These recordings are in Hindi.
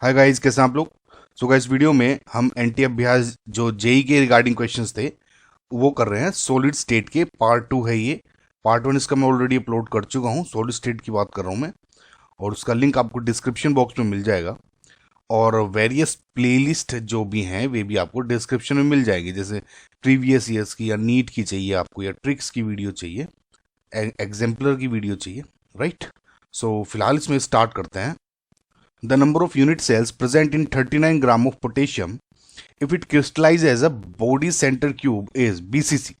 हाय गाइस, कैसे हैं आप लोग। सो गाइस, वीडियो में हम एनटी अभ्यास जो जेई के रिगार्डिंग क्वेश्चंस थे वो कर रहे हैं। सॉलिड स्टेट के पार्ट 2 है ये। पार्ट 1 इसका मैं ऑलरेडी अपलोड कर चुका हूँ। सॉलिड स्टेट की बात कर रहा हूँ मैं, और उसका लिंक आपको डिस्क्रिप्शन बॉक्स में मिल जाएगा। और वेरियस प्लेलिस्ट जो भी हैं वे भी आपको डिस्क्रिप्शन में मिल जाएगी, जैसे प्रीवियस ईयर्स की या नीट की चाहिए आपको, या ट्रिक्स की वीडियो चाहिए, एग्जाम्पलर की वीडियो चाहिए, राइट। सो फिलहाल इसमें स्टार्ट करते हैं। The number of unit cells present in 39 gram of potassium if it crystallizes as a body center cube is BCC.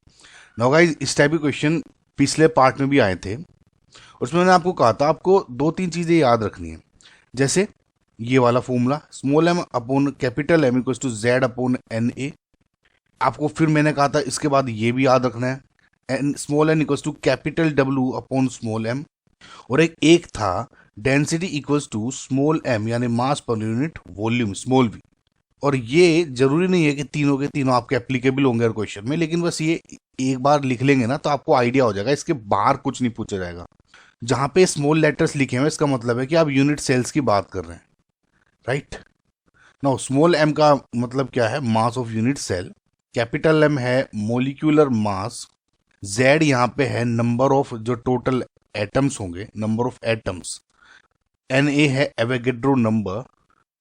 Now guys, इस टाइप के क्वेश्चन पिछले पार्ट में भी आए थे। उसमें मैंने आपको कहा था आपको दो तीन चीज़ें याद रखनी है, जैसे ये वाला formula small m upon capital m equals to z upon N A. आपको फिर मैंने कहा था इसके बाद ये भी याद रखना है, n small n equals to capital W upon small m. और एक था density equals to small m यानी mass per unit volume small we. और ये जरूरी नहीं है कि तीनों के तीनों आपके एप्लीकेबल होंगे हर क्वेश्चन में, लेकिन बस ये एक बार लिख लेंगे ना तो आपको आइडिया हो जाएगा। इसके बाहर कुछ नहीं पूछा जाएगा। जहां पे स्मॉल लेटर्स लिखे हुए इसका मतलब है कि आप यूनिट सेल्स की बात कर रहे हैं, राइट। नाउ स्मॉल एम का मतलब क्या है, mass of unit cell. Capital M है मोलिक्यूलर मास। जेड यहाँ पे है नंबर ऑफ जो टोटल एटम्स होंगे, number of atoms. N A है एवोगैड्रो नंबर।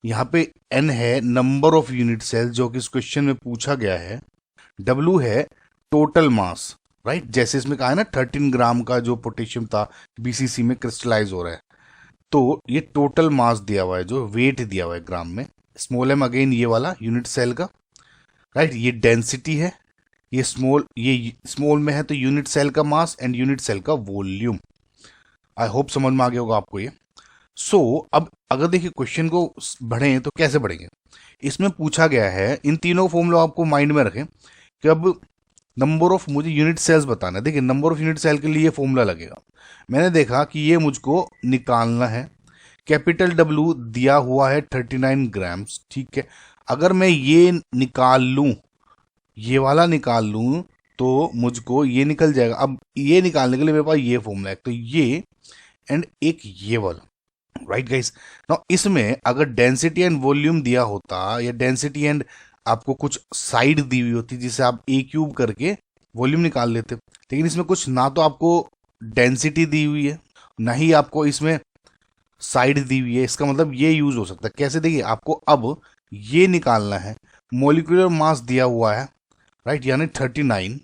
यहाँ पे एन है नंबर ऑफ यूनिट सेल जो कि इस क्वेश्चन में पूछा गया है। डब्ल्यू है टोटल मास, राइट। जैसे इसमें कहा है ना 13 ग्राम का जो पोटेशियम था बीसीसी में क्रिस्टलाइज हो रहा है, तो ये टोटल मास दिया हुआ है, जो वेट दिया हुआ है ग्राम में। स्मॉल एम अगेन ये वाला यूनिट सेल का, राइट। ये डेंसिटी है। ये स्मॉल में है तो यूनिट सेल का मास एंड यूनिट सेल का वॉल्यूम। आई होप समझ में आ गया होगा आपको ये। अब अगर देखिए क्वेश्चन को बढ़ें तो कैसे बढ़ेंगे। इसमें पूछा गया है, इन तीनों फॉर्मूला आपको माइंड में रखें कि अब नंबर ऑफ मुझे यूनिट सेल्स बताना है। देखिए नंबर ऑफ यूनिट सेल के लिए ये फॉर्मूला लगेगा। मैंने देखा कि ये मुझको निकालना है। कैपिटल डब्ल्यू दिया हुआ है 39 ग्राम्स, ठीक है। अगर मैं ये निकाल लूं, ये वाला निकाल लूं, तो मुझको ये निकल जाएगा। अब ये निकालने के लिए मेरे पास ये फॉर्मूला है, तो ये एंड एक ये वाला, राइट गाइस। नाउ इसमें अगर डेंसिटी एंड वॉल्यूम दिया होता, या डेंसिटी एंड आपको कुछ साइड दी हुई होती जिसे आप ए क्यूब करके वॉल्यूम निकाल लेते, लेकिन इसमें कुछ ना तो आपको डेंसिटी दी हुई है, ना ही आपको इसमें साइड दी हुई है। इसका मतलब ये यूज हो सकता है कैसे, देखिए आपको अब ये निकालना है। मोलिकुलर मास दिया हुआ है, राइट, यानी 39।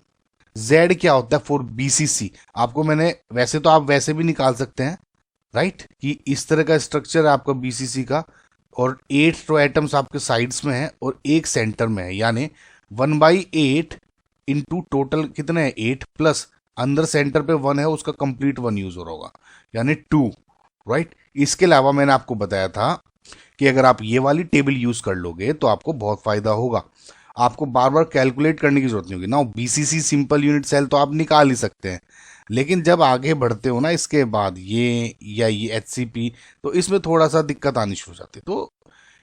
जेड क्या होता है फॉर बीसीसी, आपको मैंने वैसे तो आप वैसे भी निकाल सकते हैं, राइट, कि इस तरह का स्ट्रक्चर है आपका बीसीसी का, और 8 तो एटम्स आपके साइड्स में है और एक सेंटर में है, यानी 1/8 इंटू टोटल कितने हैं 8 प्लस अंदर सेंटर पे 1 है, उसका कंप्लीट 1 यूज हो रहा होगा, यानी 2, राइट। इसके अलावा मैंने आपको बताया था कि अगर आप ये वाली टेबल यूज कर लोगे तो आपको बहुत फायदा होगा। आपको बार बार कैलकुलेट करने की जरूरत नहीं होगी ना। बीसीसी सिंपल यूनिट सेल तो आप निकाल ही सकते हैं, लेकिन जब आगे बढ़ते हो ना इसके बाद ये या ये एचसीपी, तो इसमें थोड़ा सा दिक्कत आनी शुरू हो जाती है। तो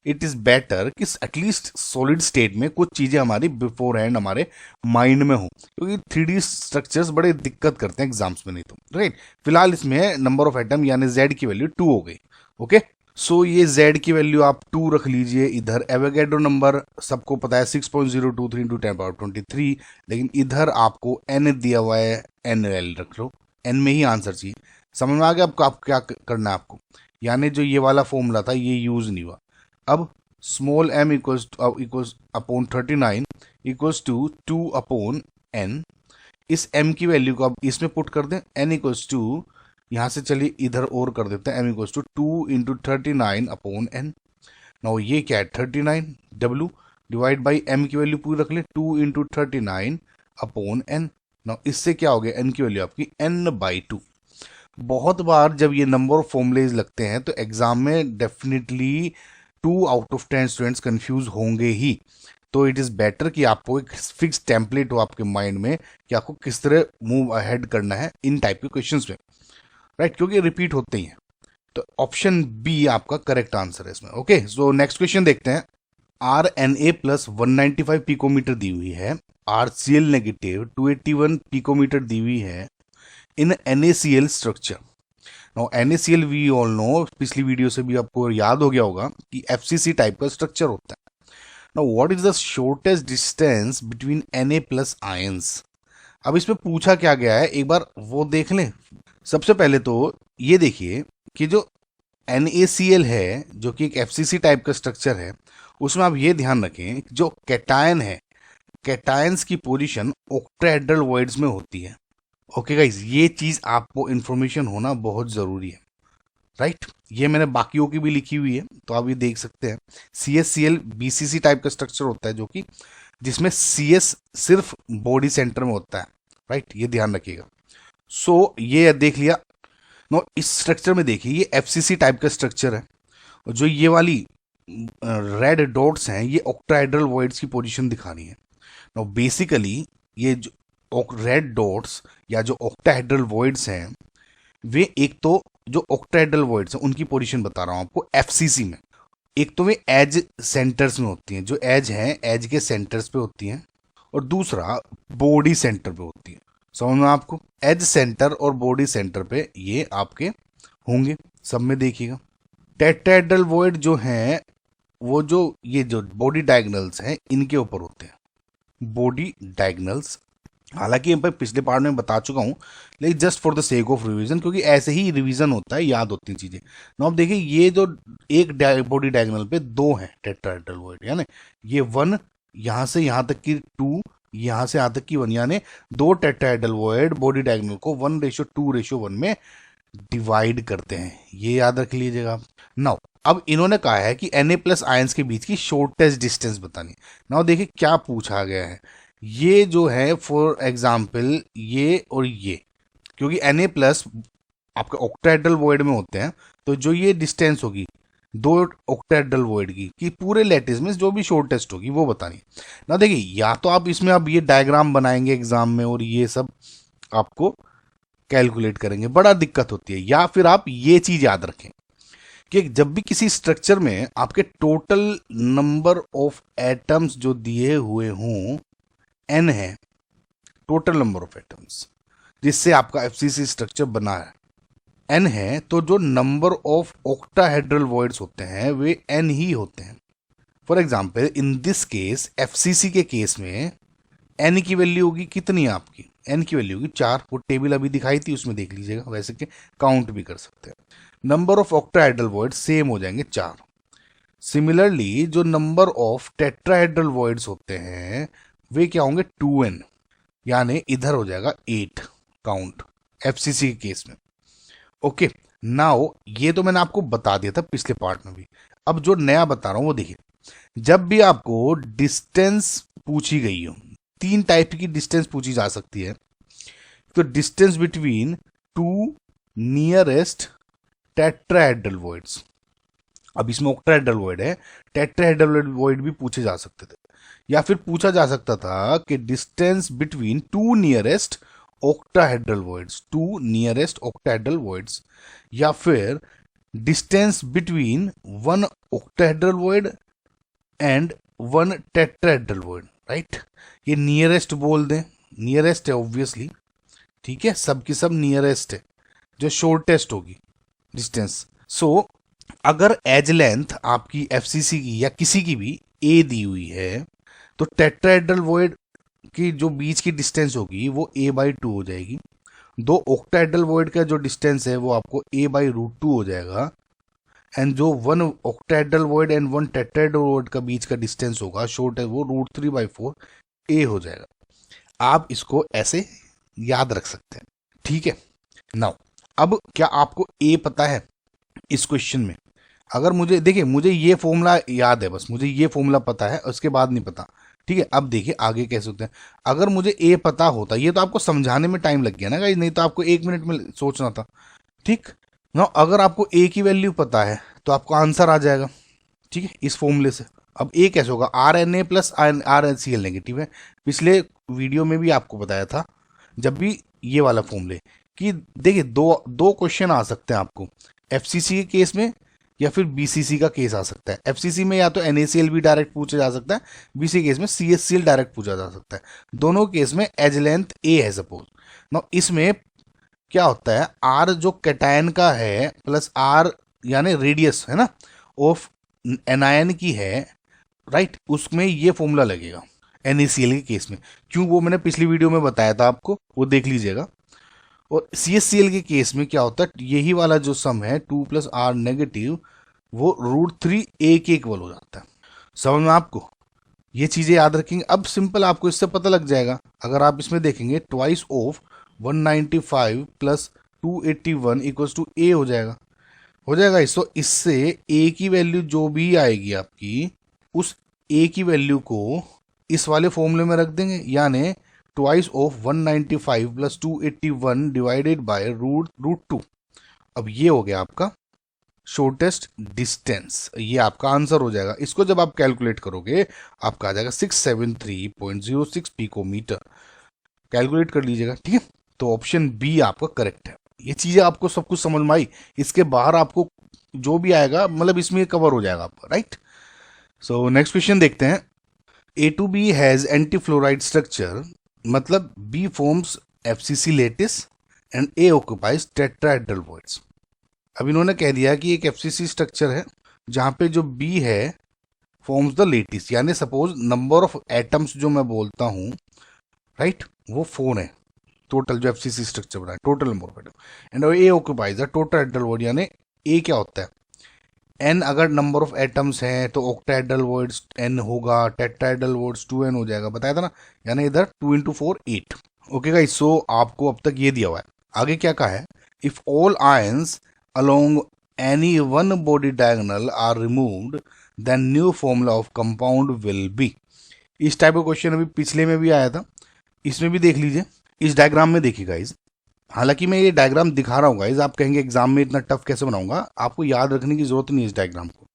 इट इज़ बेटर कि एटलीस्ट सॉलिड स्टेट में कुछ चीज़ें हमारी बिफोर हैंड हमारे माइंड में हो, क्योंकि 3D स्ट्रक्चर्स बड़े दिक्कत करते हैं एग्जाम्स में, नहीं तो राइट। फिलहाल इसमें नंबर ऑफ एटम यानी जेड की वैल्यू 2 हो गई, ओके। ये जेड की वैल्यू आप 2 रख लीजिए। इधर एवोगैड्रो नंबर सबको पता है 6.023 इंटू 10⁻23, लेकिन इधर आपको एन दिया हुआ है, एन एल रख लो, एन में ही आंसर चाहिए। समझ में आ गया आपको आप क्या करना है आपको, यानी जो ये वाला फॉर्मूला था ये यूज नहीं हुआ। अब small m equals upon 39 equals to 2 upon n. इस एम की वैल्यू को अब इसमें पुट कर दें, एन इक्वल्स टू, यहां से चलिए इधर और कर देते हैं, m equals to 2 into 39 upon n. Now ये क्या है 39, डब्ल्यू डिवाइड बाई एम की वैल्यू पूरी रख ले 2 इंटू 39 अपॉन एन। नाउ इससे क्या हो गया, एन की वैल्यू आपकी n/2। बहुत बार जब ये नंबर ऑफ फॉर्मुलेज लगते हैं तो एग्जाम में definitely 2 out of 10 students confuse होंगे ही। तो इट इज़ बेटर कि आपको एक फिक्स टेम्पलेट हो आपके माइंड में कि आपको किस तरह मूव अहेड करना है इन टाइप के क्वेश्चंस में, राइट, क्योंकि रिपीट होते ही हैं। तो ऑप्शन बी आपका करेक्ट आंसर है इसमें, ओके। सो नेक्स्ट क्वेश्चन देखते हैं। R N A plus 195 picometre दी हुई है, R C L negative 281 picometre दी हुई है in NaCl structure. Now NaCl we all know, पिछली वीडियो से भी आपको याद हो गया होगा कि FCC टाइप का स्ट्रक्चर होता है। Now what is the shortest distance between Na plus ions. अब इसमें पूछा क्या गया है, एक बार वो देख लें। सबसे पहले तो ये देखिए कि जो NaCl है जो कि एक FCC टाइप का स्ट्रक्चर है, उसमें आप ये ध्यान रखें जो कैटायन है, कैटायंस की पोजीशन ऑक्टाहेड्रल वॉइड्स में होती है। ओके गाइस, ये चीज आपको इंफॉर्मेशन होना बहुत जरूरी है, राइट। ये मैंने बाकियों की भी लिखी हुई है, तो आप ये देख सकते हैं। CSCl BCC टाइप का स्ट्रक्चर होता है जो कि जिसमें CS सिर्फ बॉडी सेंटर में होता है, राइट, ये ध्यान रखिएगा। सो ये देख लिया। नो, इस स्ट्रक्चर में देखिए ये FCC टाइप का स्ट्रक्चर है, और जो ये वाली रेड डॉट्स हैं ये ऑक्टाहेड्रल वॉइड्स की पोजीशन दिखानी है। नो बेसिकली ये जो रेड डॉट्स या जो ऑक्टाहेड्रल वॉइड्स हैं, वे एक तो जो ऑक्टाहेड्रल वॉइड्स हैं उनकी पोजीशन बता रहा हूं आपको FCC में। एक तो वे एज सेंटर्स में होती हैं, जो एज हैं एज के सेंटर्स पे होती हैं, और दूसरा बॉडी सेंटर पे होती है। समझ में आपको, एज सेंटर और बॉडी सेंटर पे ये आपके होंगे, सब में देखिएगा। टेट्राहेड्रल वॉइड जो हैं वो जो ये जो बॉडी डायगोनल्स हैं इनके ऊपर होते हैं, बॉडी डायगोनल्स। हालांकि मैं पिछले पार्ट में बता चुका हूं, लेकिन just for the sake of revision, क्योंकि ऐसे ही रिवीजन होता है, याद होती हैं चीजें। ना अब देखिए ये जो एक बॉडी डायगोनल पे दो हैं टेट्राहेड्रल वॉइड, यानी ये 1 यहां से यहां तक की 2, यहां से यहां तक की 1, यानी दो टेट्राहेड्रल वॉइड बॉडी डायगोनल को 1:2:1 में डिवाइड करते हैं, ये याद रख लीजिएगा आप। नाउ अब इन्होंने कहा है कि Na प्लस आयंस के बीच की शॉर्टेस्ट डिस्टेंस बतानी। नाउ देखिए क्या पूछा गया है, ये जो है फॉर एग्जाम्पल ये और ये, क्योंकि Na प्लस आपके ऑक्टाहेड्रल वॉइड में होते हैं, तो जो ये डिस्टेंस होगी दो ऑक्टाहेड्रल वॉइड की कि पूरे लैटिस में जो भी शॉर्टेस्ट होगी वो बतानी। ना देखिए या तो आप इसमें अब ये डायग्राम बनाएंगे एग्जाम में और ये सब आपको कैलकुलेट करेंगे, बड़ा दिक्कत होती है, या फिर आप ये चीज याद रखें कि जब भी किसी स्ट्रक्चर में आपके टोटल नंबर ऑफ एटम्स जो दिए हुए हों n है, टोटल नंबर ऑफ एटम्स जिससे आपका FCC स्ट्रक्चर बना है n है, तो जो नंबर ऑफ ऑक्टाहेड्रल वॉइड्स होते हैं वे n ही होते हैं। For example in this case FCC के केस में n की वैल्यू होगी कितनी है आपकी, n की वैल्यू होगी 4, वो टेबल अभी दिखाई थी उसमें देख लीजिएगा, वैसे कि काउंट भी कर सकते हैं। Number of octahedral void same हो जाएंगे 4। सिमिलरली जो नंबर ऑफ टेट्राहेड्रल वॉइड्स होते हैं वे क्या होंगे 2n, यानी इधर हो जाएगा 8 काउंट FCC के केस में। ओके, नाउ ये तो मैंने आपको बता दिया था पिछले पार्ट में भी। अब जो नया बता रहा हूं वो देखिए, जब भी आपको डिस्टेंस पूछी गई हो, 3 टाइप की डिस्टेंस पूछी जा सकती है। तो distance between 2 nearest tetrahedral voids, अब इसमें ऑक्टाहेड्रल वॉइड है, टेट्राहेड्रल वॉइड भी पूछे जा सकते थे, या फिर पूछा जा सकता था कि distance between 2 nearest octahedral voids, 2 nearest octahedral voids, या फिर distance between 1 octahedral void and 1 tetrahedral void, right. ये नियरेस्ट बोल दें, नियरेस्ट है ऑब्वियसली, ठीक है, सब की सब नियरेस्ट है, जो शॉर्टेस्ट होगी डिस्टेंस। सो अगर एज लेंथ आपकी FCC की या किसी की भी a दी हुई है, तो टेट्राहेड्रल वॉइड की जो बीच की डिस्टेंस होगी वो a/2 हो जाएगी। दो ऑक्टाहेड्रल वॉइड का जो डिस्टेंस है वो आपको a/√2 हो जाएगा, एंड जो 1 octahedral void and 1 tetrahedral void का बीच का डिस्टेंस होगा शॉर्ट है वो √3/4 a हो जाएगा। आप इसको ऐसे याद रख सकते हैं, ठीक है। नाउ अब क्या आपको a पता है इस क्वेश्चन में? अगर मुझे देखिए, मुझे ये फॉर्मूला याद है, बस मुझे ये फॉर्मूला पता है, उसके बाद नहीं पता, ठीक है। अब देखिए आगे कैसे होते हैं। अगर मुझे a पता होता, ये तो आपको समझाने में टाइम लग गया ना गाइस, नहीं तो आपको 1 मिनट में सोचना था, ठीक ना। अगर आपको a की वैल्यू पता है तो आपको आंसर आ जाएगा, ठीक है, इस फॉर्मूले से। अब a कैसे होगा, RNA प्लस RCl नेगेटिव है, पिछले वीडियो में भी आपको बताया था जब भी ये वाला फॉर्मूले कि देखिए दो क्वेश्चन आ सकते हैं आपको, FCC के केस में या फिर BCC का केस आ सकता है। FCC में या तो NaCl भी डायरेक्ट पूछा जा सकता है, BCC केस में CHCl डायरेक्ट पूछा जा सकता है। दोनों केस में एज लेंथ a है सपोज ना, इसमें क्या होता है, आर जो कैटायन का है प्लस आर यानी रेडियस है ना ऑफ एनायन की है, राइट, उसमें ये फॉर्मूला लगेगा NaCl के केस में। क्यों, वो मैंने पिछली वीडियो में बताया था आपको, वो देख लीजिएगा। और CHCl के केस में क्या होता है, यही वाला जो सम है 2 प्लस आर नेगेटिव, वो √3a के इक्वल हो जाता है। समझ में आपको, ये चीजें याद रखेंगे। अब सिंपल आपको इससे पता लग जाएगा, अगर आप इसमें देखेंगे twice of 195 plus 281 equals to a हो जाएगा इससे a की वैल्यू जो भी आएगी आपकी, उस a की वैल्यू को इस वाले फॉर्मूले में रख देंगे, यानी twice of 195 plus 281 divided by √2। अब ये हो गया आपका शॉर्टेस्ट डिस्टेंस, ये आपका आंसर हो जाएगा। इसको जब आप कैलकुलेट करोगे आपका आ जाएगा 673.06 पिकोमीटर। कैलकुलेट कर लीजिएगा, ठीक है। तो ऑप्शन बी आपका करेक्ट है। ये चीजें आपको सब कुछ समझ में आई, इसके बाहर आपको जो भी आएगा मतलब इसमें कवर हो जाएगा आपका, राइट। सो नेक्स्ट क्वेश्चन देखते हैं। A2B has anti fluoride structure, मतलब B forms FCC lettuce and A occupies tetrahedral voids. अब इन्होंने कह दिया कि एक FCC स्ट्रक्चर है जहां पे जो B है फॉर्म्स द लेटिस, यानी सपोज नंबर ऑफ एटम्स जो मैं बोलता हूं, राइट, वो 4 है टोटल जो FCC स्ट्रक्चर बना है, total number of atom. And A occupies the tetrahedral void, यानी A क्या होता है, n अगर नंबर ऑफ एटम्स हैं तो ऑक्टाहेड्रल वॉइड्स n होगा, टेट्राहेड्रल वॉइड्स 2n हो जाएगा, बताया था ना, यानी इधर 2 × 4 8। ओके गाइस, सो आपको अब तक ये दिया हुआ है। आगे क्या कहा है, if all ions along any one body diagonal are removed then new formula of compound will be. इस टाइप का क्वेश्चन अभी पिछले में भी आया था, इसमें भी देख लीजिए। इस डायग्राम में देखिए गाइज, हालांकि मैं ये डायग्राम दिखा रहा हूँ गाइज, आप कहेंगे एग्जाम में इतना टफ कैसे बनाऊंगा, आपको याद रखने की जरूरत नहीं है इस डायग्राम को।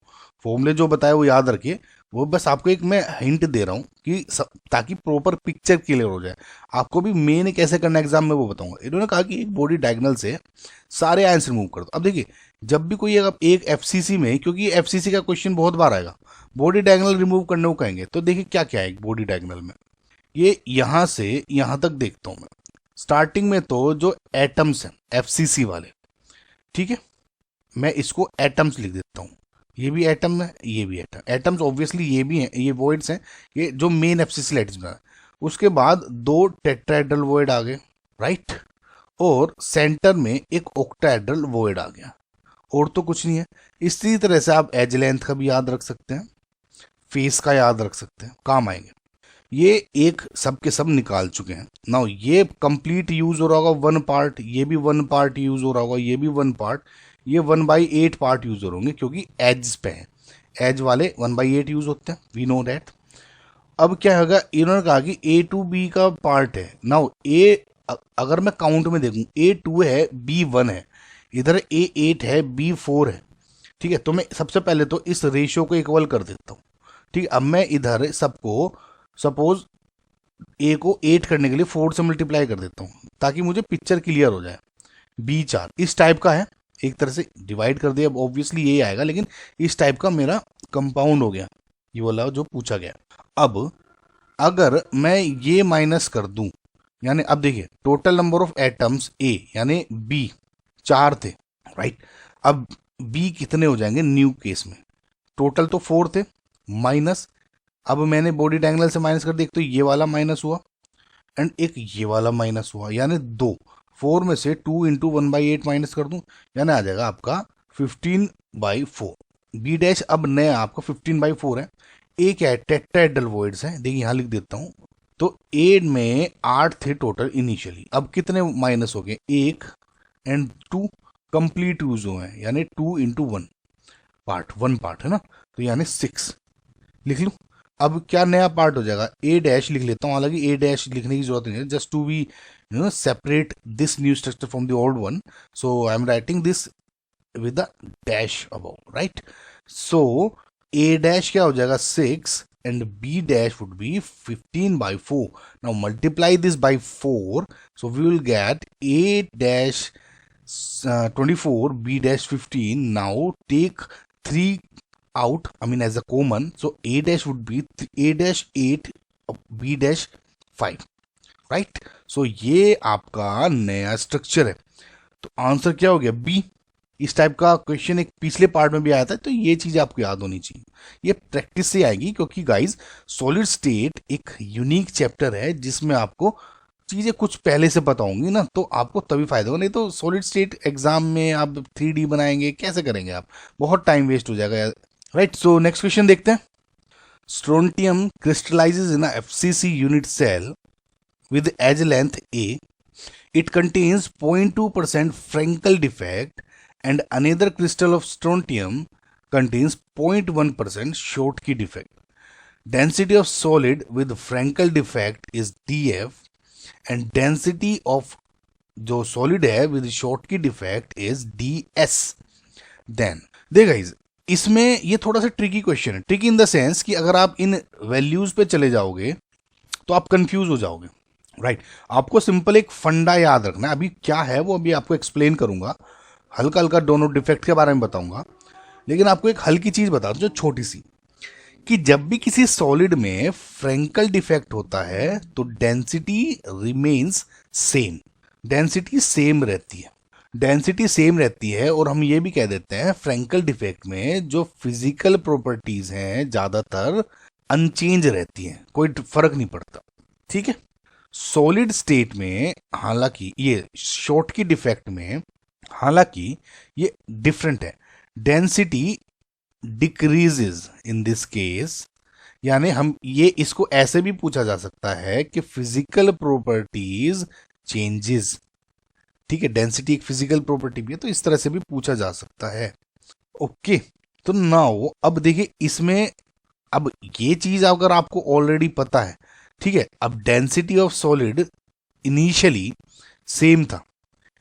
फॉर्मूले जो बताए वो याद रखिए, वो बस आपको एक मैं हिंट दे रहा हूँ कि ताकि प्रॉपर पिक्चर क्लियर हो जाए। आपको भी मेन कैसे करना एग्जाम में वो बताऊंगा। इन्होंने कहा कि एक बॉडी डायगोनल से सारे आयंस रिमूव कर दो। अब देखिए, जब भी कोई एक FCC में, क्योंकि FCC का क्वेश्चन बहुत बार आएगा, बॉडी डायगोनल रिमूव करने को कहेंगे, तो देखिए क्या क्या है एक बॉडी डायगोनल में। ये यहां से यहां तक देखता हूं मैं। स्टार्टिंग में तो जो एटम्स हैं FCC वाले, ठीक है, मैं इसको एटम्स लिख देता हूं। ये भी एटम है, ये भी एटम, एटम्स ऑब्वियसली ये भी हैं, ये वॉइड्स हैं, ये जो मेन FCC लेट्स में है। उसके बाद 2 टेट्राहेड्रल वॉइड आ गए, राइट, और सेंटर में एक ऑक्टाहेड्रल वॉइड आ गया, और तो कुछ नहीं है। इसी तरह से आप एज लेंथ का भी याद रख सकते हैं, फेस का याद रख सकते हैं, काम आएंगे। ये एक सब के सब निकाल चुके हैं। नाउ ये कंप्लीट यूज हो रहा होगा 1 पार्ट, ये भी 1 पार्ट यूज हो रहा होगा, ये भी 1 पार्ट, ये 1/8 पार्ट यूज हो रहे होंगे, क्योंकि एज पे है, एज वाले 1/8 यूज होते हैं, वी नो दैट। अब क्या होगा, इन्होंने कहा कि A2B का पार्ट है। नाउ अगर मैं काउंट में देखूं, A2 है, B1 है, इधर A8 है, B4 है, ठीक है। तो मैं सबसे पहले तो इस रेशियो को इक्वल कर देता हूँ, ठीक है। अब मैं इधर सबको सपोज A को 8 करने के लिए 4 से मल्टीप्लाई कर देता हूँ, ताकि मुझे पिक्चर क्लियर हो जाए। B4 इस टाइप का है, एक तरह से डिवाइड कर दिया, अब ऑब्वियसली यही आएगा, लेकिन इस टाइप का मेरा कंपाउंड हो गया, ये वाला जो पूछा गया। अब अगर मैं ये माइनस कर दूं, यानी अब देखिए total number of atoms A यानी B 4 थे, राइट। अब B कितने हो जाएंगे न्यू केस में, टोटल तो 4 थे, माइनस, अब मैंने बॉडी डायगोनल से माइनस कर दिया, तो ये वाला माइनस हुआ एंड एक ये वाला माइनस हुआ, यानी 2, 4 में से 2 × 1/8 माइनस कर दूं, यानी आ जाएगा आपका 15/4। B डैश अब नया आपका 15/4 है। ए क्या है, टेट्राहेड्रल वॉइड्स है, देखिए यहां लिख देता हूं। तो ए में 8 थे टोटल इनिशियली, अब कितने माइनस हो गए, 1 एंड 2 कंप्लीट यूज हुए हैं, यानी 2 × 1 पार्ट, 1 पार्ट है ना, तो यानी 6 लिख लूं। अब क्या नया पार्ट हो जाएगा, A डैश लिख लेता हूँ, हालांकि A डैश लिखने की जरूरत नहीं है, just to be separate this new structure from the old one, so I am writing this with the dash above, right. So A dash क्या हो जाएगा 6 and B dash would be 15/4। Now multiply this by 4, so we will get A dash 24, B dash 15. Now take 3 out, I mean as a common, so A dash would be A dash 8, B dash 5. Right. सो ये आपका नया स्ट्रक्चर है। तो आंसर क्या हो गया? बी। इस टाइप का क्वेश्चन एक पिछले पार्ट में भी आया था, तो ये चीज आपको याद होनी चाहिए। ये प्रैक्टिस से आएगी, क्योंकि गाइस सॉलिड स्टेट एक यूनिक चैप्टर है जिसमें आपको चीजें कुछ पहले से पता होंगी ना, तो आपको तभी फायदा होगा। नहीं तो सॉलिड स्टेट एग्जाम में आप 3D बनाएंगे, कैसे करेंगे आप? बहुत टाइम वेस्ट हो जाएगा। राइट। सो नेक्स्ट क्वेश्चन देखते हैं। Strontium crystallizes in FCC unit cell with edge length A. It contains 0.2% Frankel defect, and another crystal of strontium contains 0.1% Schottky defect. Density of solid with Frankel defect is DF, and density of जो सॉलिड है with Schottky defect is DS. Then देखा गाइस, इसमें ये थोड़ा सा ट्रिकी क्वेश्चन है। ट्रिकी इन द सेंस कि अगर आप इन वैल्यूज पे चले जाओगे तो आप कंफ्यूज हो जाओगे। राइट। आपको सिंपल एक फंडा याद रखना है। अभी क्या है वो अभी आपको एक्सप्लेन करूंगा, हल्का हल्का दोनों डिफेक्ट के बारे में बताऊंगा। लेकिन आपको एक हल्की चीज बता दूं जो छोटी सी, कि जब भी किसी सॉलिड में फ्रैंकल डिफेक्ट होता है तो density remains same. Density same रहती है। डेंसिटी सेम रहती है, और हम ये भी कह देते हैं फ्रैंकल डिफेक्ट में जो फिजिकल प्रॉपर्टीज हैं ज्यादातर अनचेंज रहती हैं, कोई फर्क नहीं पड़ता। ठीक है। सॉलिड स्टेट में हालांकि ये Schottky डिफेक्ट में हालांकि ये डिफरेंट है। Density decreases in this case, यानी हम ये इसको ऐसे भी पूछा जा सकता है कि फिजिकल प्रॉपर्टीज चेंजेस। ठीक है। डेंसिटी एक फिजिकल प्रॉपर्टी भी है, तो इस तरह से भी पूछा जा सकता है। ओके। तो नाउ अब देखिए इसमें, अब ये चीज अगर आपको ऑलरेडी पता है, ठीक है, अब density of solid initially same था,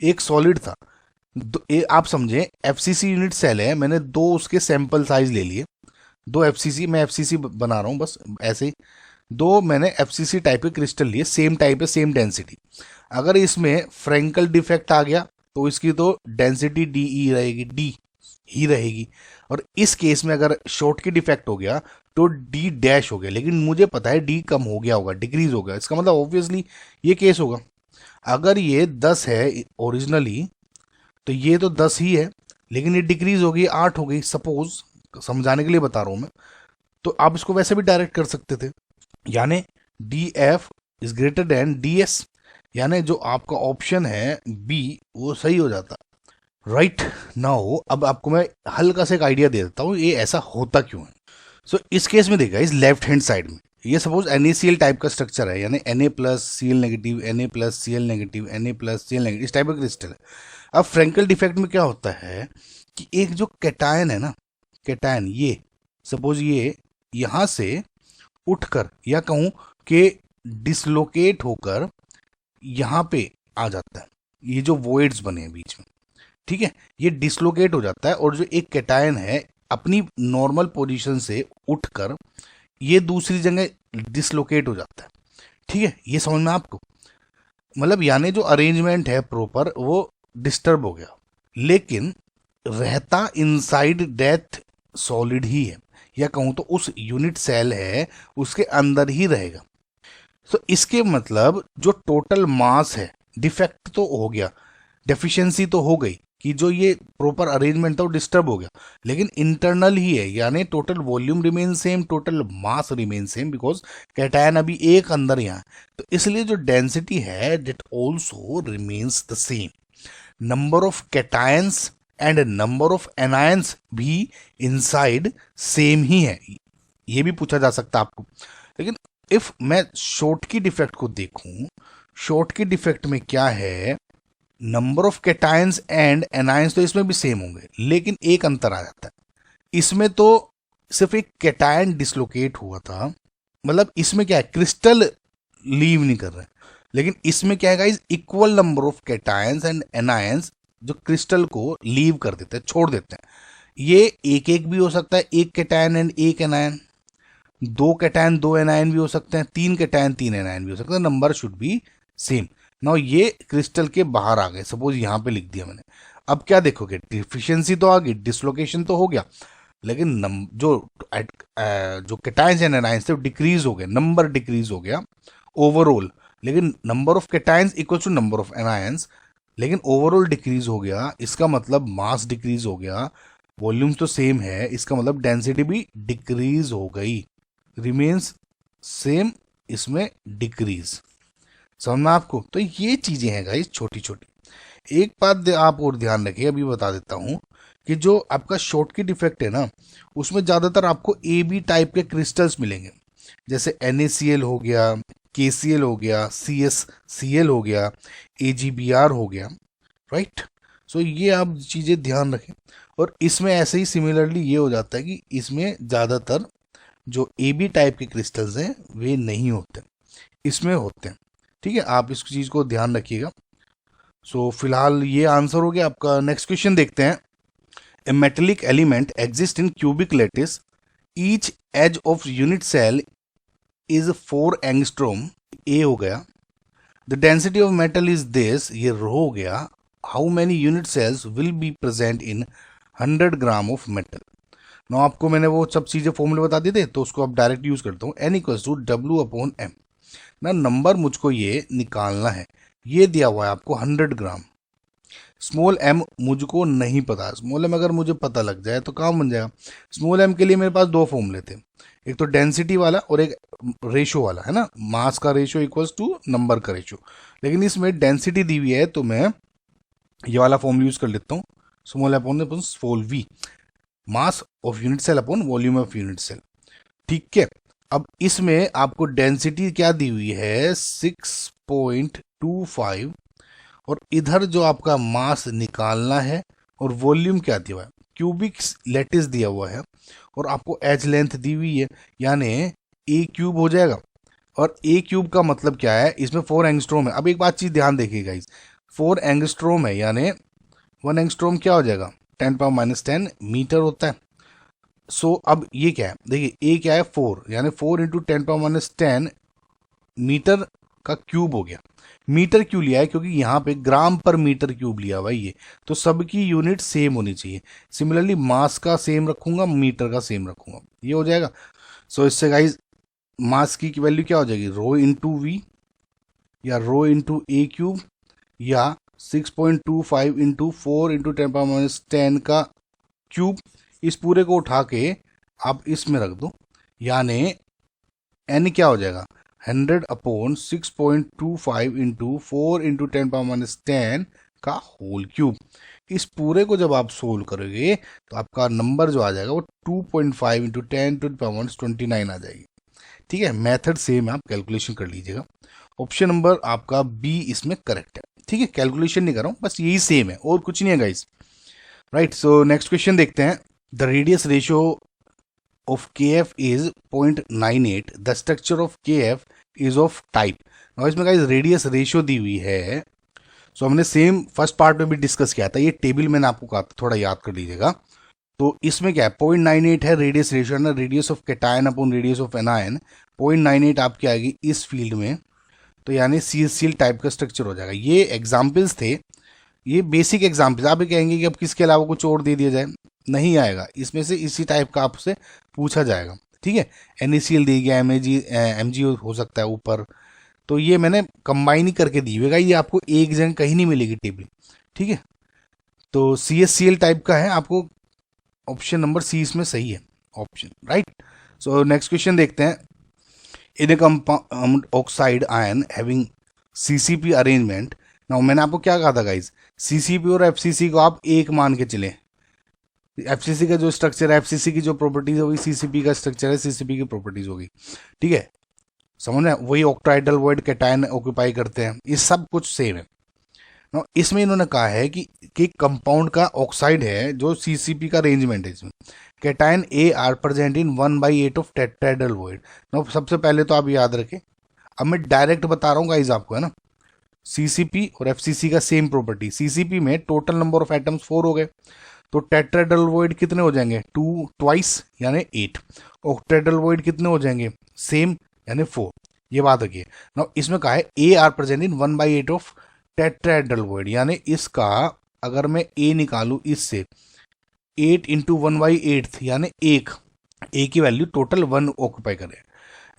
एक सॉलिड था। आप समझे FCC यूनिट सेल है, मैंने दो उसके सैंपल साइज ले लिए, दो FCC, मैं FCC बना रहा हूं बस ऐसे ही, दो मैंने FCC टाइप के क्रिस्टल लिए, सेम टाइप है, सेम डेंसिटी। अगर इसमें फ्रैंकल डिफेक्ट आ गया तो इसकी तो डेंसिटी DE रहेगी, डी ही रहेगी। और इस केस में अगर Schottky डिफेक्ट हो गया तो D डैश हो गया, लेकिन मुझे पता है D कम हो गया होगा, डिक्रीज हो गया। इसका मतलब ऑब्वियसली ये केस होगा। अगर ये 10 है ओरिजिनली तो ये तो 10 ही है, लेकिन ये डिक्रीज हो गई 8 हो गई, सपोज, समझाने के लिए बता रहा हूं मैं। तो आप इसको वैसे भी डायरेक्ट कर सकते थे, यानी DF is greater than DS, यानी जो आपका ऑप्शन है B वो सही हो जाता। राइट। नाउ अब आपको मैं हल्का सा एक आइडिया दे देता हूँ ये ऐसा होता क्यों है। सो इस केस में देखा, इस लेफ्ट हैंड साइड में ये सपोज NaCl टाइप का स्ट्रक्चर है, यानी Na+Cl negative, Na+Cl negative, Na+Cl negative, इस टाइप का क्रिस्टल है। अब फ्रैंकल डिफेक्ट में क्या होता है कि एक जो कैटायन है ना, कैटायन ये सपोज ये यहां से उठकर, या कहूं कि डिसलोकेट होकर यहां पे आ जाता है, ये जो वॉइड्स बने हैं बीच में, ठीक है, ये डिसलोकेट हो जाता है, और जो एक कैटायन है अपनी नॉर्मल पोजीशन से उठकर ये दूसरी जगह डिसलोकेट हो जाता है। ठीक है। ये समझ में आपको, मतलब यानी जो अरेंजमेंट है प्रॉपर वो डिस्टर्ब हो गया, लेकिन रहता इनसाइड डेथ सॉलिड ही है, या कहूं तो उस यूनिट सेल है उसके अंदर ही रहेगा। तो इसके मतलब जो टोटल मास है, डिफेक्ट तो हो गया, डेफिशिएंसी तो हो गई कि जो ये प्रॉपर अरेंजमेंट था वो डिस्टर्ब हो गया, लेकिन इंटरनल ही है, यानी total volume remain same, total mass remain same, because cation अभी एक अंदर यहाँ है। तो इसलिए जो डेंसिटी है that also remains the same. Number of cations and number of anions भी इनसाइड सेम ही है, ये भी पूछा जा सकता है आपको। लेकिन इफ मैं Schottky डिफेक्ट को देखूं, Schottky डिफेक्ट में क्या है, number of cations and anions तो इसमें भी सेम होंगे, लेकिन एक अंतर आ जाता है। इसमें तो सिर्फ एक कैटायन डिसलोकेट हुआ था, मतलब इसमें क्या है, क्रिस्टल लीव नहीं कर रहे, लेकिन इसमें क्या है guys, equal number of cations and anions जो क्रिस्टल को लीव कर देते हैं, छोड़ देते हैं। ये एक एक भी हो सकता है, एक कैटायन एंड एक एनायन, दो कैटायन दो एनायन भी हो सकते हैं, तीन कैटायन तीन एनायन भी हो सकते हैं, number should be same. Now ये क्रिस्टल के बाहर आ गए, सपोज यहां पे लिख दिया मैंने। अब क्या देखोगे, डिफिशियंसी तो आ गई, डिसलोकेशन तो हो गया, लेकिन जो कैटायंस एंड एनायंस थे डिक्रीज हो गए, नंबर डिक्रीज हो गया ओवरऑल, लेकिन number of cations equal to number of anions, लेकिन ओवरऑल डिक्रीज हो गया, इसका मतलब मास डिक्रीज हो गया। वॉल्यूम तो सेम है, इसका मतलब डेंसिटी भी डिक्रीज हो गई, रिमेन्स सेम, इसमें डिक्रीज। समझ में आपको? तो ये चीजें हैं गाइस छोटी छोटी। एक बात आप और ध्यान रखिए, अभी बता देता हूं कि जो आपका शॉर्टकट इफेक्ट है ना, उसमें ज्यादातर आपको ए बी टाइप के क्रिस्टल्स मिलेंगे, जैसे NaCl हो गया, KCl हो गया, CsCl हो गया, AgBr हो गया, राइट। सो ये आप चीजें ध्यान रखें। और इसमें ऐसे ही सिमिलरली ये हो जाता है कि इसमें ज्यादातर जो ए बी टाइप के क्रिस्टल्स हैं वे नहीं होते, इसमें होते हैं। ठीक है, आप इस चीज को ध्यान रखिएगा। सो फिलहाल ये आंसर हो गया आपका। नेक्स्ट क्वेश्चन देखते हैं। A metallic element exist in cubic lattice, each edge of unit cell is 4 angstrom. A हो गया। The density of metal is this, ये रो हो गया। How many unit cells will be present in 100 gram of metal. ना आपको मैंने वो सब चीजें फॉर्मूले बता दिए थे, तो उसको आप डायरेक्ट यूज करता हूँ। N equals to W/M। ना नंबर मुझको ये निकालना है, ये दिया हुआ है आपको 100 ग्राम। स्मॉल m मुझको नहीं पता, स्मॉल m अगर मुझे पता लग जाए तो काम बन जाएगा। स्मॉल m के लिए मेरे पास दो फॉर्मूले थे, एक तो डेंसिटी वाला और एक रेशो वाला, है ना, मास का रेशो इक्वल्स टू नंबर का रेशो। लेकिन इसमें डेंसिटी दी हुई है तो मैं ये वाला फॉर्मूला यूज कर लेता हूँ, small upon small v, mass of unit cell upon volume of unit cell. ठीक है, अब इसमें आपको डेंसिटी क्या दी हुई है 6.25, और इधर जो आपका मास निकालना है और वॉल्यूम क्या दिया हुआ है, क्यूबिक लैटिस दिया हुआ है, और आपको एच लेंथ दी हुई है, यानी ए क्यूब हो जाएगा। और ए क्यूब का मतलब क्या है, इसमें 4 एंगस्ट्रोम है। अब एक बात चीज ध्यान देखिएगा गाइस, 4 एंगस्ट्रोम है, यानी 1 एंगस्ट्रोम क्या हो जाएगा, 10⁻⁻10 मीटर होता है। सो अब ये क्या है, देखिए ए क्या है 4, यानी 4 इंटू 10⁻10 मीटर का क्यूब हो गया। मीटर क्यों लिया है, क्योंकि यहाँ पे ग्राम पर मीटर क्यूब लिया हुआ है ये, तो सबकी यूनिट सेम होनी चाहिए। सिमिलरली मास का सेम रखूंगा, मीटर का सेम रखूंगा, ये हो जाएगा। सो इससे गाइज मास की वैल्यू क्या हो जाएगी, रो इंटू वी, या रो इंटू ए क्यूब, या 6.25 इंटू 4 इंटू 10⁻10 का क्यूब। इस पूरे को उठा के आप इसमें रख दो, यानी एन क्या हो जाएगा 100/6.25 इंटू 4 इंटू 10⁻10 का होल क्यूब। इस पूरे को जब आप सोल्व करोगे तो आपका नंबर जो आ जाएगा वो 2.5 इंटू 10⁻29 आ जाएगी। ठीक है, मेथड सेम है, आप कैलकुलेशन कर लीजिएगा। ऑप्शन नंबर आपका बी इसमें करेक्ट है। ठीक है, कैलकुलेशन नहीं कर रहा हूँ, बस यही सेम है और कुछ नहीं है guys, right. So next question देखते हैं। The radius ratio of KF is 0.98, the structure of KF is of type। now इसमें गाइस रेडियस रेशियो दी हुई है, सो हमने सेम फर्स्ट पार्ट में भी डिस्कस किया था, ये टेबल मैंने आपको कहा था, थोड़ा याद कर लीजिएगा। तो इसमें क्या है 0.98 है रेडियस रेशियो, ना radius of cation upon radius of anion. 0.98 आपकी आएगी इस फील्ड में, तो यानी CSCl टाइप का स्ट्रक्चर हो जाएगा। ये एग्जाम्पल्स थे, ये बेसिक एग्जाम्पल्स। आप ये कहेंगे कि अब किसके अलावा कुछ और दे दिया जाए, नहीं आएगा, इसमें से इसी टाइप का आपसे पूछा जाएगा। ठीक है, NaCl दी गया, Mg हो सकता है ऊपर, तो ये मैंने कंबाइन ही करके दी हुई है, ये आपको एक जगह कहीं नहीं मिलेगी टेबल। ठीक है, तो CSCl टाइप का है, आपको ऑप्शन नंबर सी इसमें सही है option, right. So next question देखते हैं। In a compound oxide ion having CCP arrangement. Now मैंने आपको क्या कहा था गाइज, CCP और FCC को आप एक मान के चले। FCC का जो स्ट्रक्चर है, FCC की जो प्रॉपर्टीज होगी, CCP का स्ट्रक्चर है, CCP की प्रॉपर्टीज होगी। ठीक है, समझ में, वही ऑक्टाइडल वॉइड कैटायन ऑक्यूपाई करते हैं, ये सब कुछ सेम है। ना इसमें इन्होंने कहा है कि कंपाउंड का ऑक्साइड है जो CCP का अरेंजमेंट है, इसमें cation A are present in 1/8 of tetrahedral void. ना सबसे पहले तो आप याद रखें, अब मैं डायरेक्ट बता रहा हूँ गाइज आपको, है ना। CCP और FCC का सेम प्रॉपर्टी, CCP में टोटल नंबर ऑफ एटम्स 4 हो गए, तो टेट्राहेड्रल वॉइड कितने हो जाएंगे 2 ट्वाइस यानी 8। ऑक्टाहेड्रल वॉइड कितने हो जाएंगे सेम यानी 4। ये बात रखिए ना, इसमें कहा है A are present in 1/8 of tetrahedral void, यानी इसका अगर मैं A निकालू इससे 8 इंटू 1/8 यानी 1, A की वैल्यू टोटल 1 ऑक्यूपाई करे।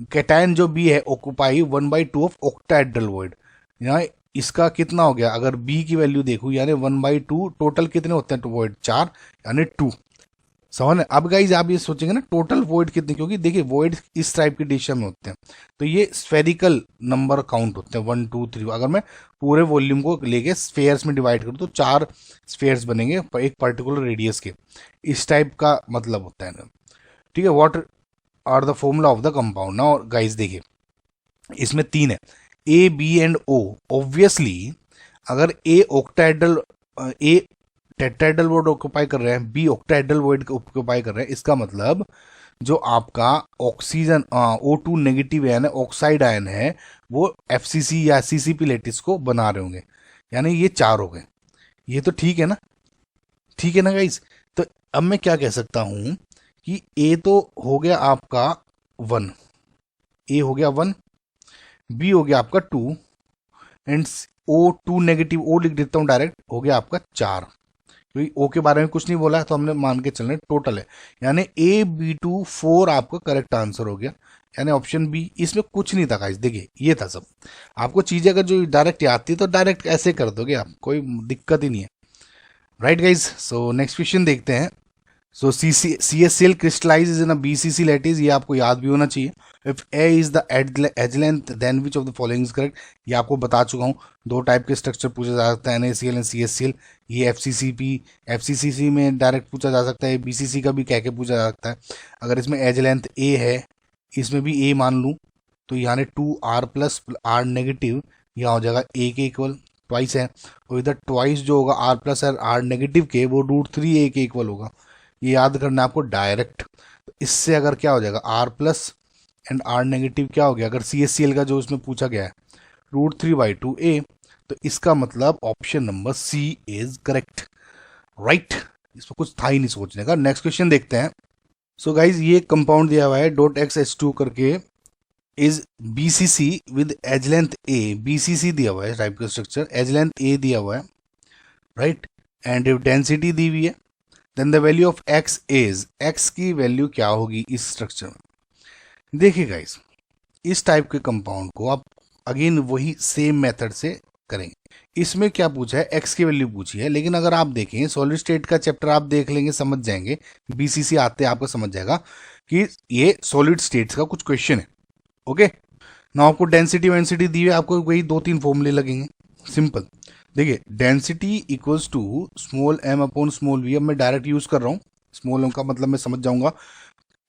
कैटायन जो बी है ऑक्यूपाई 1/2 ऑफ ऑक्टाहेड्रल वॉइड। यहाँ इसका कितना हो गया, अगर बी की वैल्यू देखूँ यानी 1/2, टोटल कितने होते हैं तो वॉइड 4 यानी 2। समझ में? अब गाइज आप ये सोचेंगे ना टोटल वॉइड कितने, क्योंकि देखिए वॉइड इस टाइप के डिशन में होते हैं तो ये स्फेरिकल नंबर काउंट होते हैं 1 2 3। अगर मैं पूरे वॉल्यूम को लेके स्फेयर्स में डिवाइड करूँ तो 4 स्फेयर्स बनेंगे एक पर्टिकुलर रेडियस के, इस टाइप का मतलब होता है ना। ठीक है, what are the formula of the compound. Now guys देखिए इसमें 3 है, A B and O. Obviously अगर A octahedral, A tetrahedral void occupy कर रहे हैं, बी ऑक्टाहेड्रल वॉइड ऑक्यूपाई कर रहे हैं, इसका मतलब जो आपका ऑक्सीजन O2 नेगेटिव आयन है, ऑक्साइड आयन है, वो FCC या CCP लेटिस को बना रहे होंगे, यानी ये 4 हो गए। ये तो ठीक है ना, ठीक है ना गाइज। तो अब मैं क्या कह सकता हूं कि ए तो हो गया आपका 1, ए हो गया 1, बी हो गया आपका 2 एंड O2 नेगेटिव, ओ लिख देता हूं डायरेक्ट, हो गया आपका 4। क्योंकि ओ के बारे में कुछ नहीं बोला है तो हमने मान के चलने टोटल है, यानी A B2 4 आपका करेक्ट आंसर हो गया, यानी ऑप्शन बी। इसमें कुछ नहीं था गाइस, देखिए ये था सब। आपको चीजें अगर जो डायरेक्ट याद थी तो डायरेक्ट ऐसे कर दोगे आप, कोई दिक्कत ही नहीं है। राइट गाइस, सो नेक्स्ट क्वेश्चन देखते हैं। सो CaCl crystallizes in a BCC lattice, ये आपको याद भी होना चाहिए। If A is the edge length then which of the following is correct, ये आपको बता चुका हूँ। 2 टाइप के स्ट्रक्चर पूछा जा सकता है, NaCl एंड CaCl। ये FCCC में डायरेक्ट पूछा जा सकता है, BCC का भी कह के पूछा जा सकता है। अगर इसमें एज लेंथ A है, इसमें भी A मान लूँ तो यानी 2R प्लस R नेगेटिव, यहाँ हो जाएगा A के इक्वल, ट्वाइस है। और इधर ट्वाइस जो होगा R प्लस R नेगेटिव के, वो √3 A के इक्वल होगा। ये याद करना है आपको डायरेक्ट। तो इससे अगर क्या हो जाएगा R plus and R negative क्या हो गया, अगर CaCl का जो उसमें पूछा गया है √3/2A, तो इसका मतलब option number C is correct. Right, इसमें कुछ था ही नहीं सोचने का। नेक्स्ट क्वेश्चन देखते हैं। सो गाइज ये कंपाउंड दिया हुआ है .XH2 करके, is BCC with edge length A, BCC दिया हुआ है टाइप का स्ट्रक्चर, एज लेंथ A दिया हुआ है, राइट, एंड डेंसिटी दी हुई है, then the value of x is, x की वैल्यू क्या होगी इस स्ट्रक्चर में। देखिए गाइस इस टाइप के कंपाउंड को आप अगेन वही सेम मेथड से करेंगे। इसमें क्या पूछा है, x की वैल्यू पूछी है, लेकिन अगर आप देखें सॉलिड स्टेट का चैप्टर आप देख लेंगे समझ जाएंगे, BCC आते आपको समझ जाएगा कि ये सॉलिड स्टेट्स का कुछ क्वेश्चन है। ओके, ना आपको डेंसिटी वेंसिटी दी है, आपको वही 2-3 फॉर्मूले लगेंगे, सिंपल। देखिए density equals to small m upon small v। अब मैं डायरेक्ट यूज कर रहा हूँ, स्मॉल m का मतलब मैं समझ जाऊंगा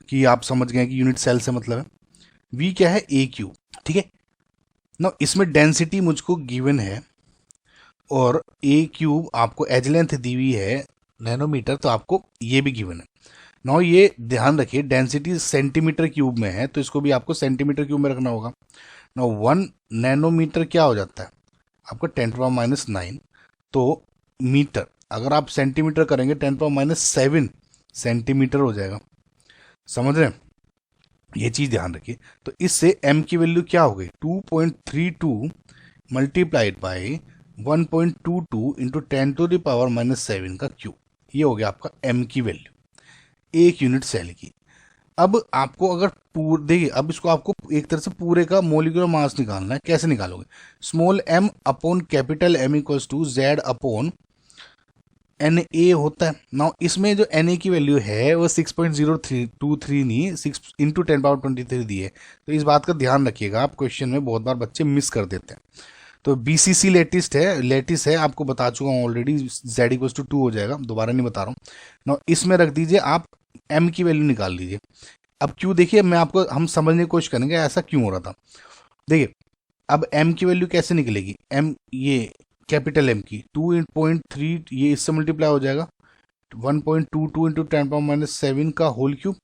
कि आप समझ गए कि यूनिट सेल से मतलब है। v क्या है, AQ, ठीक है ना। इसमें डेंसिटी मुझको गिवन है और AQ आपको एज लेंथ दी हुई है नैनोमीटर, तो आपको ये भी गिवन है। ना ये ध्यान रखिए डेंसिटी सेंटीमीटर क्यूब में है, तो इसको भी आपको सेंटीमीटर क्यूब में रखना होगा ना। 1 नैनोमीटर क्या हो जाता है आपका 10⁻⁹ तो मीटर, अगर आप सेंटीमीटर करेंगे 10⁻7 सेंटीमीटर हो जाएगा। समझ रहे हैं, ये चीज ध्यान रखिए। तो इससे m की वैल्यू क्या हो गई, 2.32 मल्टीप्लाइड बाई 1.22 इंटू 10⁻⁷ का क्यूब, ये हो गया आपका m की वैल्यू एक यूनिट सेल की। अब आपको अगर देखिए अब इसको आपको एक तरह से पूरे का मोलिकुलर मास निकालना है, कैसे निकालोगे, small m upon capital M equals to Z upon Na होता है ना। इसमें जो Na की वैल्यू है वो 6.023 नहीं 6 इंटू 10⁻23 दी है, तो इस बात का ध्यान रखिएगा, आप क्वेश्चन में बहुत बार बच्चे मिस कर देते हैं। तो BCC लेटिस है आपको बता चुका हूँ ऑलरेडी, Z इक्वल्स टू 2 हो जाएगा, दोबारा नहीं बता रहा हूँ ना। इसमें रख दीजिए आप m की वैल्यू निकाल लीजिए। अब क्यों, देखिए मैं आपको, हम समझने की कोशिश करेंगे ऐसा क्यों हो रहा था। देखिए अब m की वैल्यू कैसे निकलेगी, m ये कैपिटल M की 2.3 ये इससे मल्टीप्लाई हो जाएगा 1.22 इंटू 10⁻⁷ का होल क्यूब,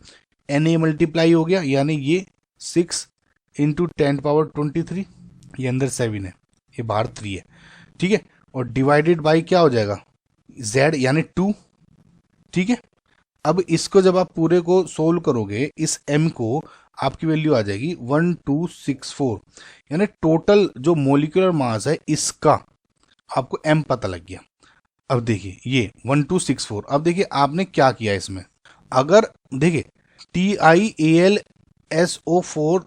Na मल्टीप्लाई हो गया यानी ये 6 इंटू 10⁻23, ये अंदर 7 है ये बाहर 3 है, ठीक है, और डिवाइडेड बाई क्या हो जाएगा Z यानी 2, ठीक है। अब इसको जब आप पूरे को सोल्व करोगे इस m को, आपकी वैल्यू आ जाएगी 1264, यानी टोटल जो मोलिकुलर मास है इसका आपको m पता लग गया। अब देखिए ये 1264, अब देखिए आपने क्या किया इसमें, अगर देखिए TiAlSO4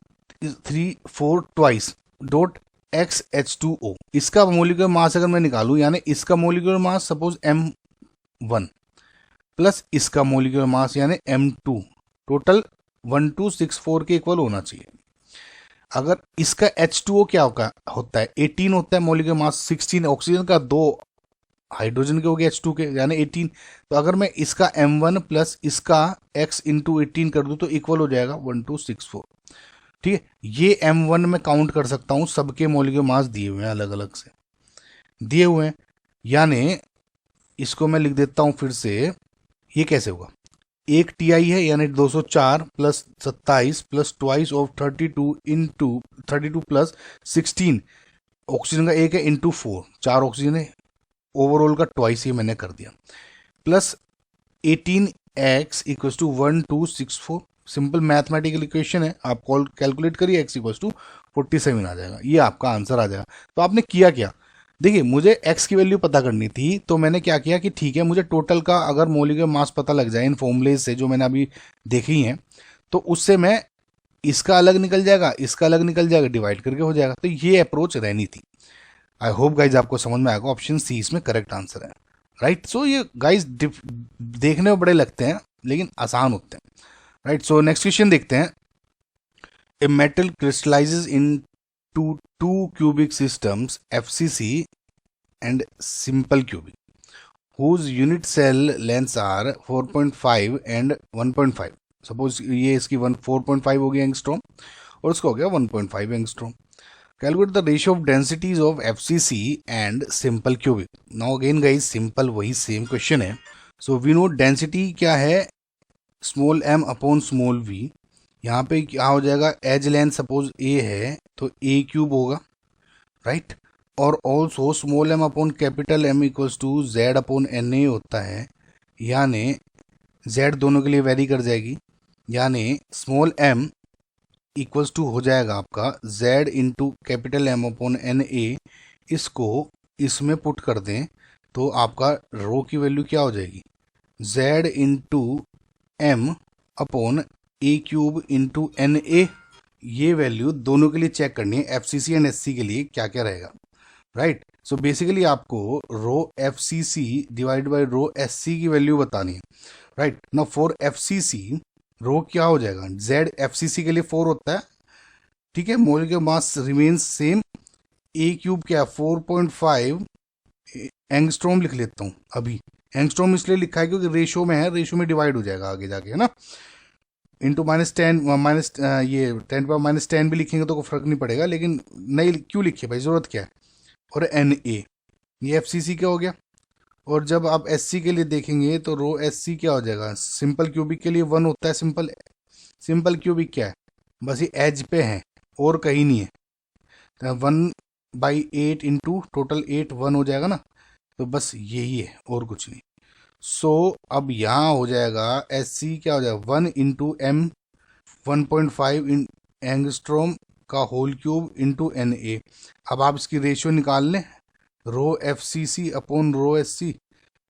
3 4 ट्वाइस डॉट XH2O। इसका मोलिकुलर मास अगर मैं निकालूं, यानी इसका molecular mass suppose M1 plus इसका मोलिकुलर मास यानी M2, टोटल 1264 के इक्वल होना चाहिए। अगर इसका H2O क्या होता है 18 होता है, मोलिकुलर मास 16, ऑक्सीजन का 2, हाइड्रोजन के हो गए H2 के यानी 18। तो अगर मैं इसका M1 प्लस इसका X इंटू 18 कर दूं तो इक्वल हो जाएगा 1264। ठीक है, ये M1 में काउंट कर सकता हूं, सबके मोलिकुलर मास दिए हुए हैं, अलग अलग से दिए हुए हैं। यानी इसको मैं लिख देता हूं फिर से, ये कैसे होगा, एक TI है यानी 204 plus 27 plus twice of 32 into 32 plus 16, oxygen का एक है इंटू 4, 4 ऑक्सीजन है, ओवरऑल का ट्वाइस ये मैंने कर दिया, plus 18x equals to 1264। Simple mathematical equation है, आप कैलकुलेट करिए, x इक्वल्स टू 47 आ जाएगा, ये आपका आंसर आ जाएगा। तो आपने किया क्या, देखिए मुझे x की वैल्यू पता करनी थी, तो मैंने क्या किया कि ठीक है, मुझे टोटल का अगर मोलिकुलर मास पता लग जाए इन फॉर्मूले से जो मैंने अभी देखी हैं, तो उससे मैं इसका अलग निकल जाएगा, इसका अलग निकल जाएगा, डिवाइड करके हो जाएगा। तो ये अप्रोच रहनी थी। आई होप गाइज आपको समझ में आएगा, ऑप्शन सी इसमें करेक्ट आंसर है, राइट। सो ये गाइज देखने में बड़े लगते हैं लेकिन आसान होते हैं, राइट। सो नेक्स्ट क्वेश्चन देखते हैं। A metal crystallizes in two cubic systems FCC and simple cubic whose unit cell lengths are 4.5 and 1.5। Suppose ये इसकी 4.5 हो गया एंगस्ट्रॉम और इसका हो गया 1.5 angstrom. Calculate the ratio of densities of FCC and simple cubic. Now again guys simple वही सेम क्वेश्चन है। सो वी नो डेंसिटी क्या है, small m upon small v। यहाँ पे क्या हो जाएगा, एज लेंथ सपोज a है तो a क्यूब होगा, राइट। और also small m upon capital M equals to z upon NA होता है, यानी z दोनों के लिए वेरी कर जाएगी, यानी स्मॉल m इक्वल्स टू हो जाएगा आपका z into capital M upon NA। इसको इसमें पुट कर दें तो आपका रो की वैल्यू क्या हो जाएगी, z इंटू M अपॉन ए क्यूब इंटू NA। ये वैल्यू दोनों के लिए चेक करनी है, FCC एंड SC के लिए क्या क्या रहेगा, राइट। सो बेसिकली आपको rho FCC divide by rho SC की वैल्यू बतानी है, राइट। ना फॉर FCC रो क्या हो जाएगा, Z FCC के लिए 4 होता है, ठीक है। मोलिकुलर मास रिमेन्स सेम, ए क्यूब क्या है 4.5 एंगस्ट्रॉम लिख लेता हूँ अभी। एंगस्ट्रॉम इसलिए लिखा है क्योंकि रेशो में है, रेशो में डिवाइड हो जाएगा आगे जाके, है ना। इंटू -10 ये 10⁻10 भी लिखेंगे तो कोई फर्क नहीं पड़ेगा, लेकिन नहीं क्यों लिखिए भाई, ज़रूरत क्या है। और NA ये FCC क्या हो गया। और जब आप SC के लिए देखेंगे तो रो SC क्या हो जाएगा, सिंपल क्यूबिक के लिए 1 होता है। सिंपल क्यूबिक क्या है, बस ये एज पे है और कहीं नहीं है, तो 1/8 इंटू टोटल 8 1 हो जाएगा ना, तो बस यही है और कुछ नहीं। सो अब यहाँ हो जाएगा SC क्या हो जाएगा 1 इंटू M 1.5 एंगस्ट्रॉम का होल क्यूब इंटू NA। अब आप इसकी रेशियो निकाल लें, रो FCC अपॉन रो SC,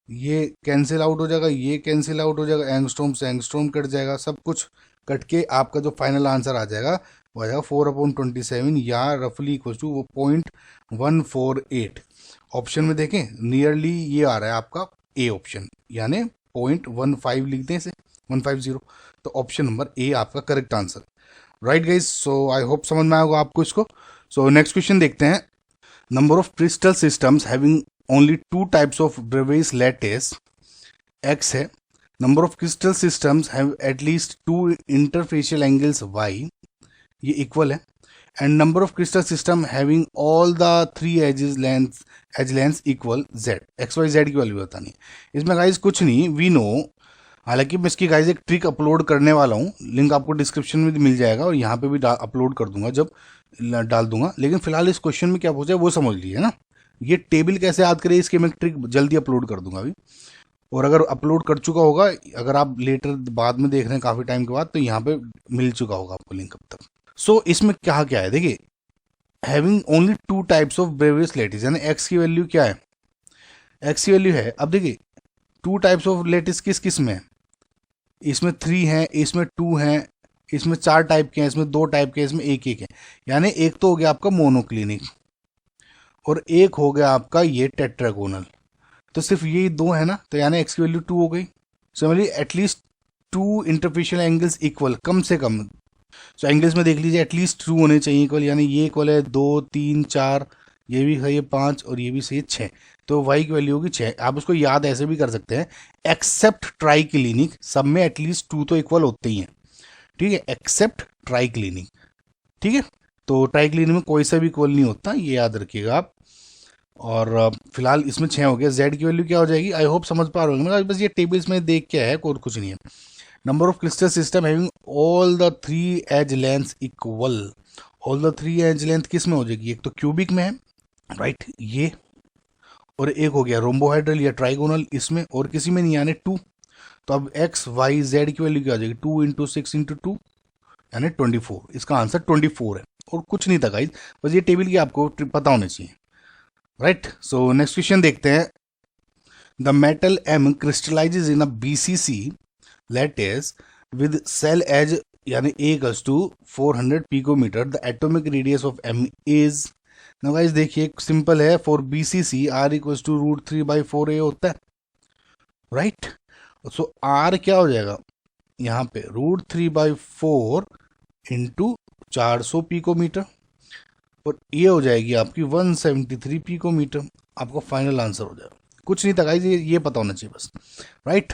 ये कैंसिल आउट हो जाएगा, ये कैंसिल आउट हो जाएगा, एंगस्ट्रॉम से एंगस्ट्रॉम कट जाएगा, सब कुछ कट के आपका जो फाइनल आंसर आ जाएगा वो आ जाएगा 4/27 या रफली इक्वल टू 0.148। ऑप्शन में देखें नियरली ये आ रहा है आपका ए ऑप्शन, यानी 0.15 लिख दें इसे 150। तो ऑप्शन नंबर ए आपका correct answer, right guys. So I hope समझ में आएगा आपको इसको। सो नेक्स्ट क्वेश्चन देखते हैं। Number of crystal systems having only 2 types of bravais lattice x है। Number of crystal systems have at least 2 interfacial angles y, ये इक्वल है। And number of crystal system having all the 3 edge length equal z, XYZ की वैल्यू बतानी है। इसमें गाइज कुछ नहीं, वी नो, हालांकि मैं इसकी गाइज एक ट्रिक अपलोड करने वाला हूँ, लिंक आपको डिस्क्रिप्शन में मिल जाएगा और यहाँ पे भी अपलोड कर दूंगा जब डाल दूंगा। लेकिन फिलहाल इस क्वेश्चन में क्या पूछा है वो समझ लीजिए ना। ये टेबल कैसे याद करें इसकी मैं ट्रिक जल्दी अपलोड कर दूंगा अभी, और अगर अपलोड कर चुका होगा, अगर आप लेटर बाद में देख रहे हैं काफ़ी टाइम के बाद, तो यहाँ पे मिल चुका होगा आपको लिंक अब तक। सो इसमें क्या है, देखिए having only 2 types of Bravais lattice, यानी x की वैल्यू क्या है, x की वैल्यू है। अब देखिए 2 टाइप्स ऑफ लेटिस किस किस में है, इसमें 3 है, इसमें 2 है, इसमें 4 टाइप के हैं, इसमें 2 टाइप के हैं, इसमें एक एक है। यानी एक तो हो गया आपका मोनोक्लिनिक और एक हो गया आपका ये टेट्रागोनल। तो सिर्फ यही दो है ना, तो यानी एक्स की वैल्यू 2 हो गई। Similarly at least 2 interfacial angles equal, कम से कम। सो एंगल्स में देख लीजिए एटलीस्ट 2 होने चाहिए इक्वल, यानी ये इक्वल है 2 3 4, ये भी सही है 5 और ये भी सही है 6। तो वाई की वैल्यू होगी 6। आप उसको याद ऐसे भी कर सकते हैं, एक्सेप्ट ट्राइक्लिनिक सब में एटलीस्ट 2 तो इक्वल होते ही हैं, ठीक है, एक्सेप्ट ट्राइक्लिनिक। ठीक है, तो ट्राइक्लिनिक में कोई सा भी इक्वल नहीं होता, ये याद रखिएगा आप। और फिलहाल इसमें 6 हो गया। जेड की वैल्यू क्या हो जाएगी, आई होप समझ पा रहे होंगे ना, बस ये टेबल्स में देख के है, और कुछ नहीं है। Number of crystal system having all the 3 edge length equal. All the 3 edge length किस में हो जाएगी, एक तो क्यूबिक में है, राइट, ये, और एक हो गया रोम्बोहाइड्रल या ट्राइगोनल इसमें, और किसी में नहीं, यानी 2। तो अब एक्स वाई जेड की वैल्यू क्या हो जाएगी, 2 इंटू 6 इंटू 2 यानी 24। इसका आंसर 24 है, और कुछ नहीं था गाइस, बस ये टेबल की आपको पता होनी चाहिए, राइट। सो नेक्स्ट क्वेश्चन देखते हैं। The metal M crystallizes in a BCC lattice with cell edge यानी A = 400 picometre. The atomic radius of M is. ना गाइस देखिए सिंपल है, फॉर बीसीसी R = √3/4a होता है, राइट। सो R क्या हो जाएगा यहाँ पे, √3/4 इंटू 400 पिकोमीटर, और ये हो जाएगी आपकी 173 पिकोमीटर। आपका फाइनल आंसर हो जाएगा। कुछ नहीं था गाइज, ये पता होना चाहिए बस, राइट।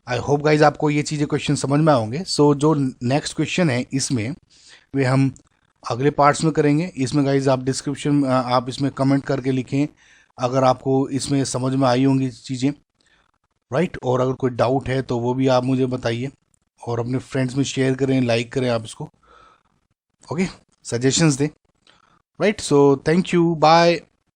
आई होप गाइज आपको ये चीज़ें क्वेश्चन समझ में आएंगे। सो जो नेक्स्ट क्वेश्चन है इसमें वे हम अगले पार्ट्स में करेंगे। इसमें गाइज आप डिस्क्रिप्शन आप इसमें कमेंट करके लिखें अगर आपको इसमें समझ में आई होंगी चीज़ें, राइट। और अगर कोई डाउट है तो वो भी आप मुझे बताइए, और अपने फ्रेंड्स में शेयर करें, लाइक करें आप इसको, ओके, सजेशंस दें, right. So thank you, bye.